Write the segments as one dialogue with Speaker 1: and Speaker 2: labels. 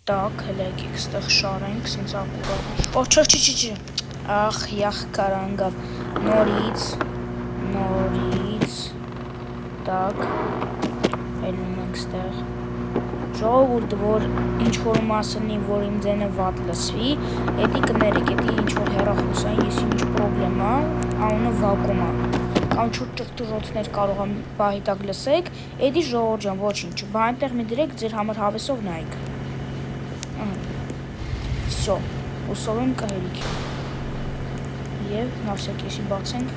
Speaker 1: Так, հելեք եք ստեղ շարենք, սենց ակուրատ։ Օ, չի։ Ախ, յախ կարանգավ։ Նորից։ Так, ելնում ենք ստեղ։ Ժողովուրդը, որ ինչ-որ մասնի, որ իմ ձենը վատ լսվի, էդի կներեք, էդի ինչ-որ հեռախոսային, ես ինչ պրոբլեմա, անունը վակում է։ Կամ ճուղճուղոցներ կարող եմ բահիտակ լսեք, էդի ժողովուրդ ջան, ոչինչ, բա այնտեղ մի դրեք, ձեր համար հավեսով նայեք։ Всё, ուսով եմ կհերիք։ Եվ նավսակեսի բացենք։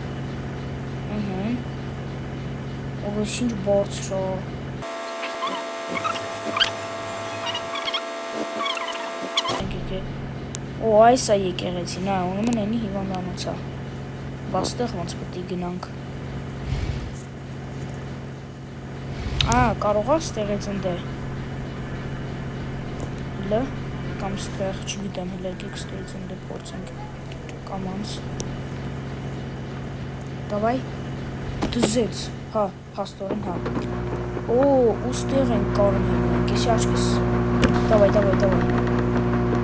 Speaker 1: Ովս ինչ բարձր Օ, այս է եկեղեցին, ուրեմն էնի հիվանդանոցա։ Բա ստեղ ոնց պետք է գնանք։ Կարող է ստեղից ընդե։ Հլը, կամ ստեղ, չգիտեմ, հլեք եք ստեղից ընդե փորձենք։ Կամ անց։ Դավայ, դզեց, փաստորեն, Օ, ու ստեղ ենք կարում հելնենք, եսի աչքես։ Դավայ։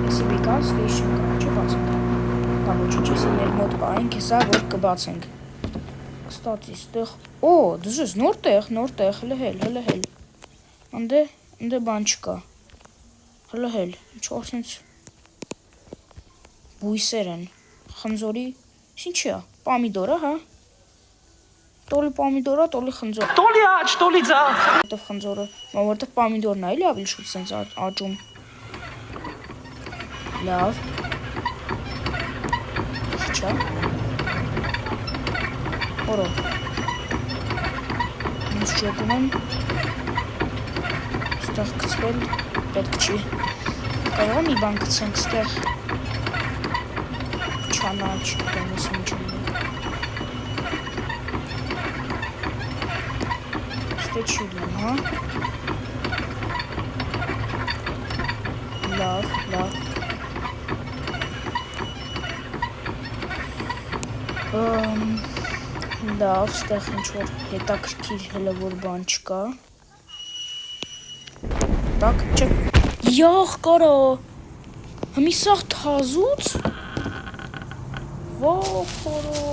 Speaker 1: Եսի վիկան, ստեյշն կա, չէ բացենք։ Դա ոչինչ, եսի մեր մոտ պարենք, եսա, որ կբացենք։ Կստացի, ստեղ, օ, դժես, նոր տեղ, հլը հել։ Ընդե բան չկա։ Հլը հել, ինչ-որ սենց բույսեր են, խնձորի, ինչ է, պամիդորա, Տոլի պամիդորա, տոլի խնձոր։ Տոլի աչ, տոլի ձախ։ Որտև խնձորը, որտև պամիդորն է, էլի ավելի շուտ սենց աճում։ Լավ։ Չա։ Որո։ Ինձ ճոգում եմ։ Ստեղ կծվել, պետք չի։ Կարող մի բան կծենք ստեղ։ Չանա, չգիտեմ, ես ինչ ունի։ Ստե չի լում, Լավ։ Լավ, ստեղ ինչ-որ հետաքրքիր հլը որ բան չկա։ Так, չէ։ Յախ կարա։ Հմի սաղ թազուց։ Վող խորո։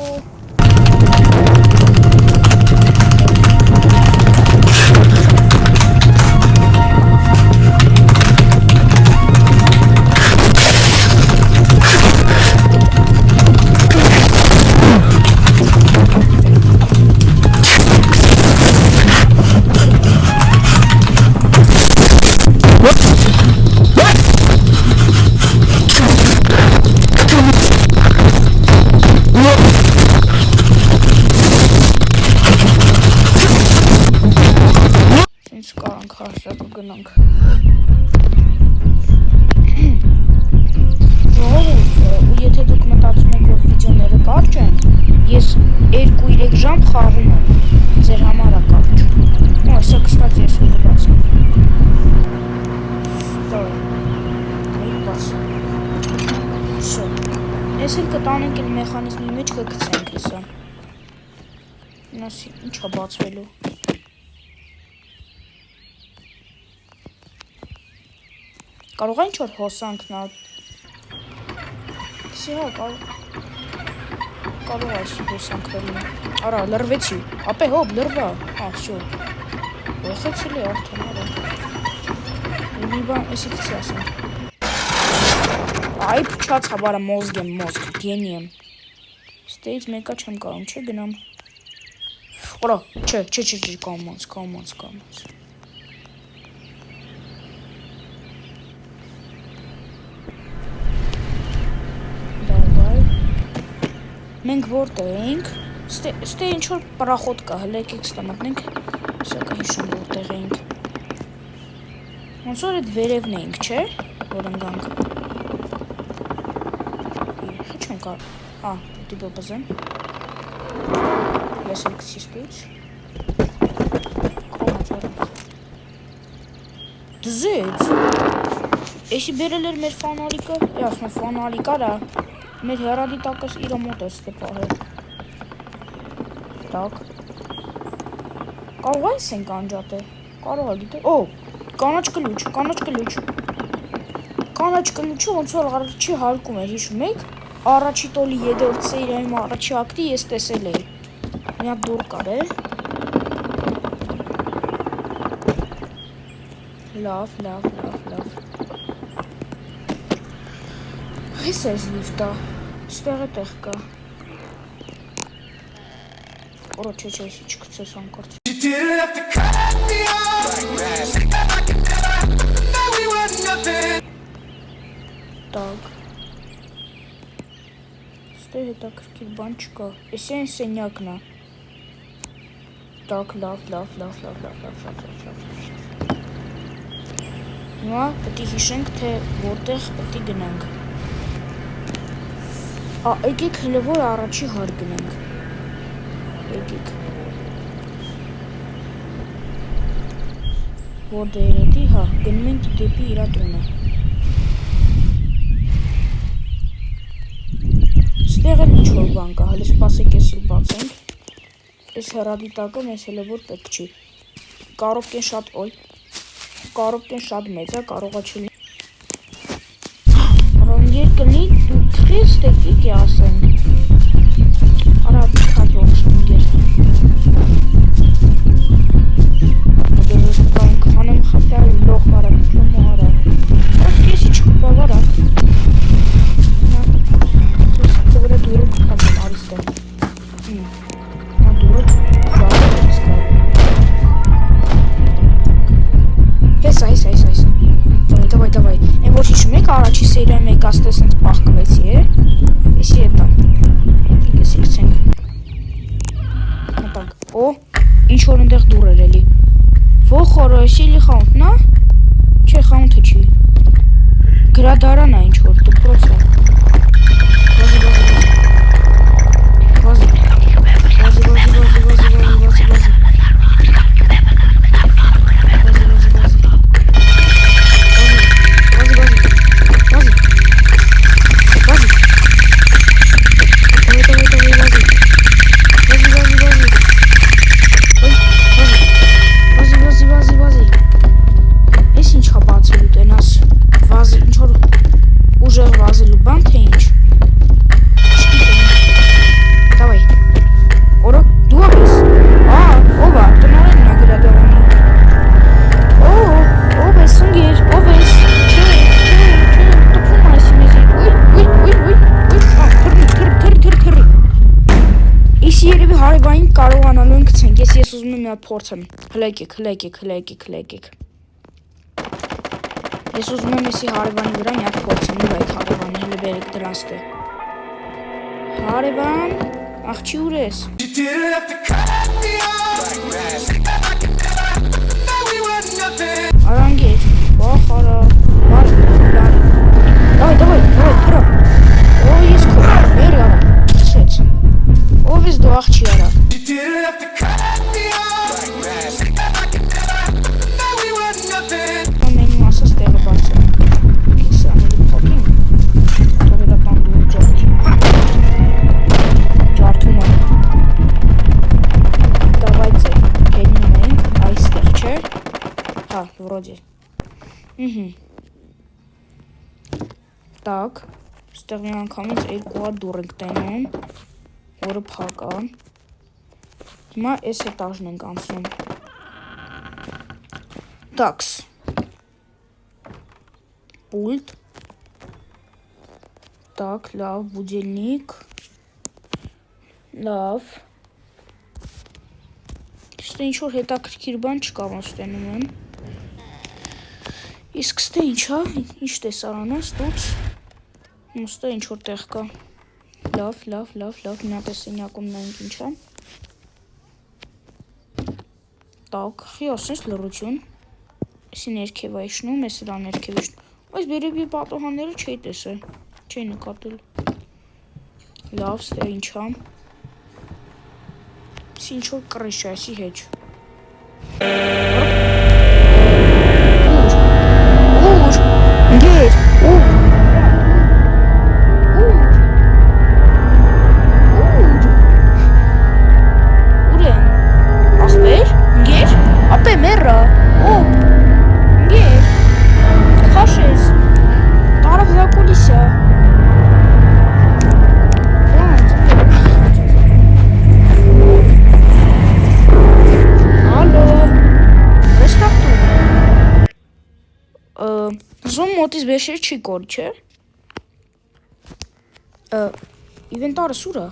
Speaker 1: Գնանք։ Ժողովուրդ, եթե դուք մտածում եք, որ վիդեոները կարճ են, ես 2-3 ժամ խաղում եմ, ձեր համար է կարճ։ Ու այսա կստաց ես ու կբացեմ։ Բաց։ Շո։ Ես էլ կտանենք էլ մեխանիզմի մեջ կգցենք եսա։ Նասի, ինչ է բացվելու։ Կարող է ինչ-որ հոսանք նա։ Սի կարող է այսի հոսանք վերնի։ Արա, լրվեցի։ Ապե հոբ, լրվա։ Շո։ Ոխեցիլ է արդեն, արա։ Մի բան, եսի կցի ասենք։ Այ պչաց հավարը մոզգ եմ, գենի եմ։ Ստեից մեկա չեմ կարում, չէ գնամ։ Արա, չէ, կամանց։ Մենք որտեղ էինք, ստե ինչ-որ պարախոտ կա, հլեք եք ստա մտնենք, սակա հիշում որտեղ էինք։ Ոնց որ էդ վերևն էինք, չէ, որ ընգանք։ Խիչ չեմ կար, դի բոբզեմ։ Ես էլ կցի ստից։ Դզեց։ Էսի բերել էր մեր ֆանալիկը, ասում ֆանալիկ արա։ Մեր հեռադի տակս իրա մոտ է ստե պահել։ Так։ Կարող այս ենք անջատել։ Կարող է գիտե։ Օ, կանաչ կլուչ։ կանաչ կլուչը ոնց որ առաջի հարկում էր, հիշում եք? Առաջի տոլի 3-րդ սերիայում առաջի ակտի ես տեսել էի։ Մի հատ դուռ կար է։ Լավ։ Այս էս լիֆտա, ստեղ է տեղ կա։ Որո չէ, էսի չկցես անկորդ։ Так. Ստեղ հետաքրքիր բան չկա։ Էսի այն սենյակն է։ Так, լավ։ Հիմա պետք է հիշենք, թե որտեղ պետք է գնանք։ Եկեք հələ որ առաջի հար գնանք։ Եկեք։ Որ դերետի, հա, գնում ենք դեպի իր տունը։ Ստեղ էլ ինչ-որ բան կա, հələ սպասեք ես էլ բացենք։ Այս հեռադիտակը մեզ հələ որ պետք չի։ Կարողկեն շատ մեծ է, կարողա չլինի։ Ռոնգեր կլինի, դուք քրես տեկիկ է ասեն։ Արա քաջ ողջունգեր։ Քանեմ խփյալ լող մարա, չում արա։ Ո՞վ քեսի չկպավարա։ Նա դուրը կփակեմ արիստը։ Նա դուրը Давай. Այն որ հիշում եք առաջի սերիայում եք աստե սենց պաղկվեցի է։ Էսի հետա։ Եկեսի գցենք։ Մտանք։ Օ, ինչ որ ընդեղ դուր էր էլի։ Վոխորը, էսի էլի խանութն է։ Չէ, խանութը չի։ Գրադարան է ինչ որ, դպրոց է։ Վազի։ Փորձեմ, հլեկեք։ Ես ուզում եմ եսի հարևանի վրա մի հատ փորձեմ, ու այդ հարևանը հələ բերեք դրանց տե։ Հարևան, աղջի ուր ես։ Արանգեր, բախ արա, Давай, թրա։ Օ, ես քո, բերի արա, քսեց։ Ով ես դու աղջի արա։ Вроде. Так, ստեղ մի անգամից երկու հատ դուռ ենք տենում, որը փակ է։ Հիմա այս էտաժն ենք անցնում։ Տաքս։ Пульт. Так, լավ, будильник. Լավ։ Ստե ինչ որ հետաքրքիր բան չկա, ոնց տենում եմ։ Իսկ ստե ինչ հա, ինչ տեսարան է, ստուց, ստե ինչ որ տեղ կա, լավ, մի հատ է սենյակում նայենք ինչ է, տակ, խի ասենց լրություն, էսի ներքև է իշնում, ես լա ներքև իշնում, այս բերևի պատոհանները չէի տեսել, չէի նկատել, լավ, ստե ինչ է, էսի ինչ որ կռիշ է, էսի հեչ, Գեր, ուր են, ախպեր, գեր, ապե մեռա, օպ, գեր, քաշես, Պարզում մոտից բեշեր չի կորի, չէ։ Իվենտարը սուրա։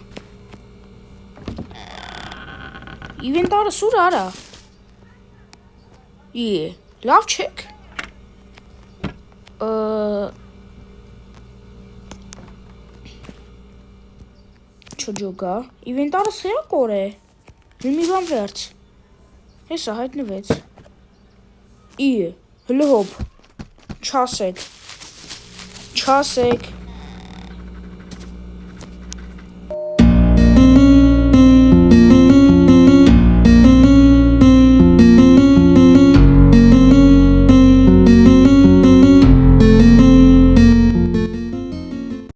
Speaker 1: Իվենտարը սուրա արա։ Լավ չեք։ Չջոգա։ Իվենտարը սրա կոր է։ Մի բան վերջ։ Հեսա հայտնվեց։ Հլը հոպ։ Չասեք։